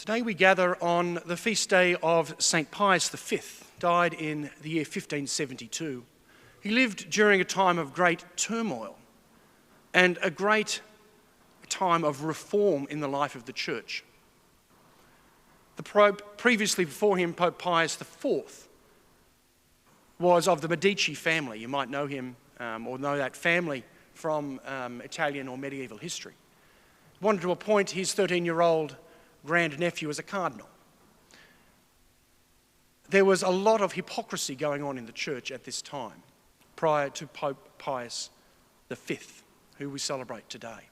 Today we gather on the feast day of St. Pius V, died in the year 1572. He lived during a time of great turmoil and a great time of reform in the life of the Church. The Pope previously before him, Pope Pius IV, was of the Medici family. You might know him or know that family from Italian or medieval history. He wanted to appoint his 13-year-old grandnephew as a cardinal. There was a lot of hypocrisy going on in the Church at this time, prior to Pope Pius V, who we celebrate today.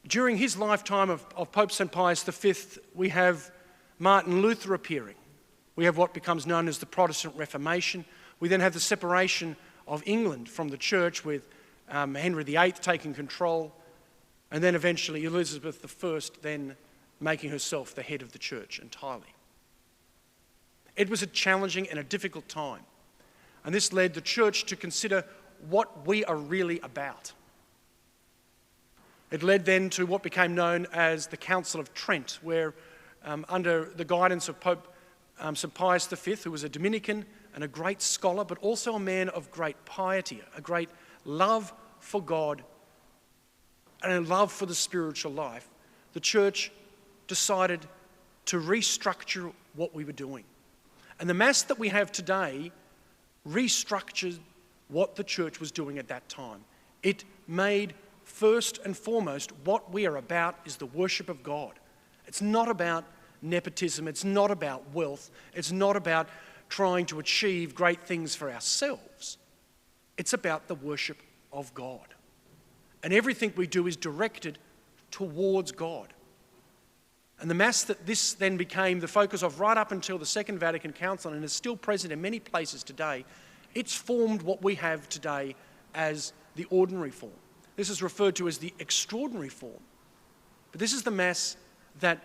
During his lifetime of Pope St. Pius V, we have Martin Luther appearing. We have what becomes known as the Protestant Reformation. We then have the separation of England from the Church with Henry VIII taking control, and then eventually Elizabeth I then making herself the head of the Church entirely. It was a challenging and a difficult time, and this led the Church to consider what we are really about. It led then to what became known as the Council of Trent, where under the guidance of Pope St. Pius V, who was a Dominican and a great scholar, but also a man of great piety, a great love for God and a love for the spiritual life, the Church decided to restructure what we were doing. And the Mass that we have today restructured what the Church was doing at that time. It made first and foremost what we are about is the worship of God. It's not about nepotism, it's not about wealth, it's not about trying to achieve great things for ourselves. It's about the worship of God. And everything we do is directed towards God. And the Mass that this then became the focus of right up until the Second Vatican Council and is still present in many places today, it's formed what we have today as the ordinary form. This is referred to as the extraordinary form. But this is the Mass that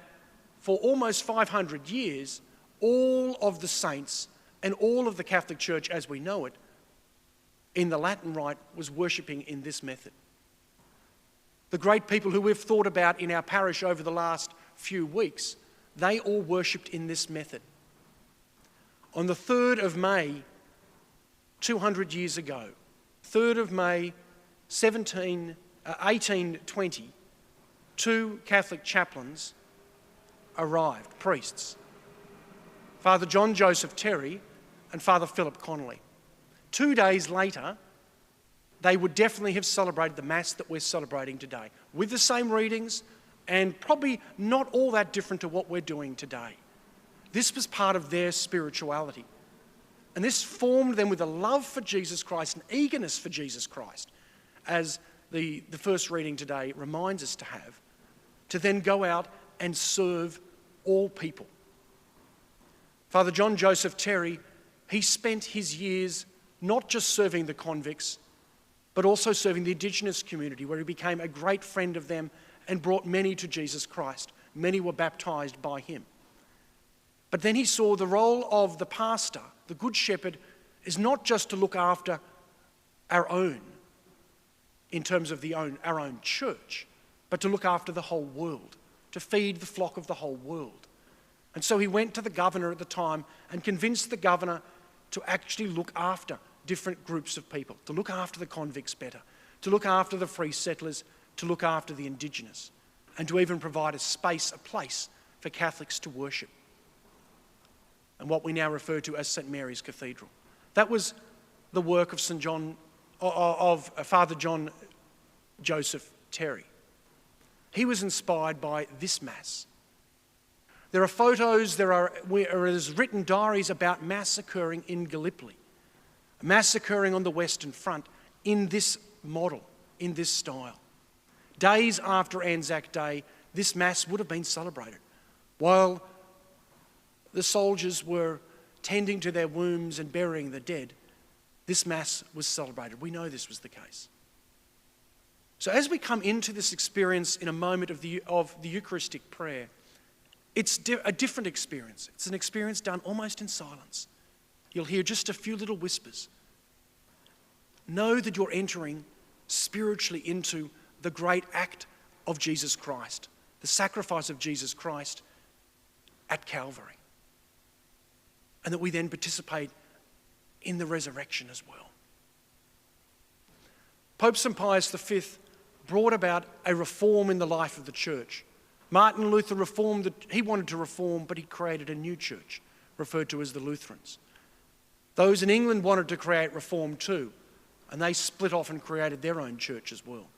for almost 500 years, all of the saints and all of the Catholic Church as we know it in the Latin Rite was worshipping in this method. The great people who we've thought about in our parish over the last few weeks, they all worshipped in this method. On the 3rd of May, 200 years ago, 3rd of May, 1820, two Catholic chaplains arrived, priests, Father John Joseph Terry and Father Philip Connolly. 2 days later, they would definitely have celebrated the Mass that we're celebrating today, with the same readings and probably not all that different to what we're doing today. This was part of their spirituality. And this formed them with a love for Jesus Christ, an eagerness for Jesus Christ, as the first reading today reminds us to have, to then go out and serve all people. Father John Joseph Terry, he spent his years not just serving the convicts, but also serving the Indigenous community, where he became a great friend of them and brought many to Jesus Christ. Many were baptized by him. But then he saw the role of the pastor, the good shepherd, is not just to look after our own, in terms of our own church, but to look after the whole world, to feed the flock of the whole world. And so he went to the governor at the time and convinced the governor to actually look after different groups of people, to look after the convicts better, to look after the free settlers, to look after the Indigenous, and to even provide a space, a place for Catholics to worship. And what we now refer to as St. Mary's Cathedral. That was the work of Father John Joseph Terry. He was inspired by this Mass. There are photos, there's written diaries about Mass occurring in Gallipoli, Mass occurring on the Western Front in this model, in this style. Days after Anzac Day, this Mass would have been celebrated. While the soldiers were tending to their wounds and burying the dead, this Mass was celebrated. We know this was the case. So as we come into this experience in a moment of the Eucharistic prayer, it's a different experience. It's an experience done almost in silence. You'll hear just a few little whispers. Know that you're entering spiritually into the great act of Jesus Christ, the the sacrifice of Jesus Christ at Calvary. And that we then participate in the resurrection as well. Pope St. Pius V brought about a reform in the life of the church. Martin Luther reformed, he wanted to reform, but he created a new church, referred to as the Lutherans. Those in England wanted to create reform too, and they split off and created their own church as well.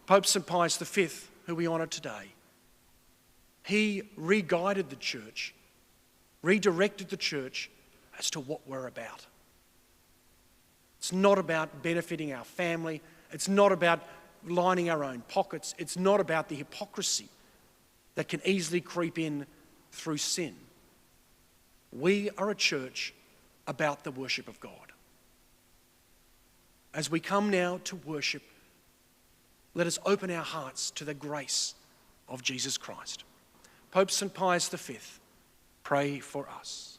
Pope St. Pius V, who we honour today, he re-guided the church, redirected the church as to what we're about. It's not about benefiting our family. It's not about lining our own pockets. It's not about the hypocrisy that can easily creep in through sin. We are a church about the worship of God. As we come now to worship, let us open our hearts to the grace of Jesus Christ. Pope St. Pius V, pray for us.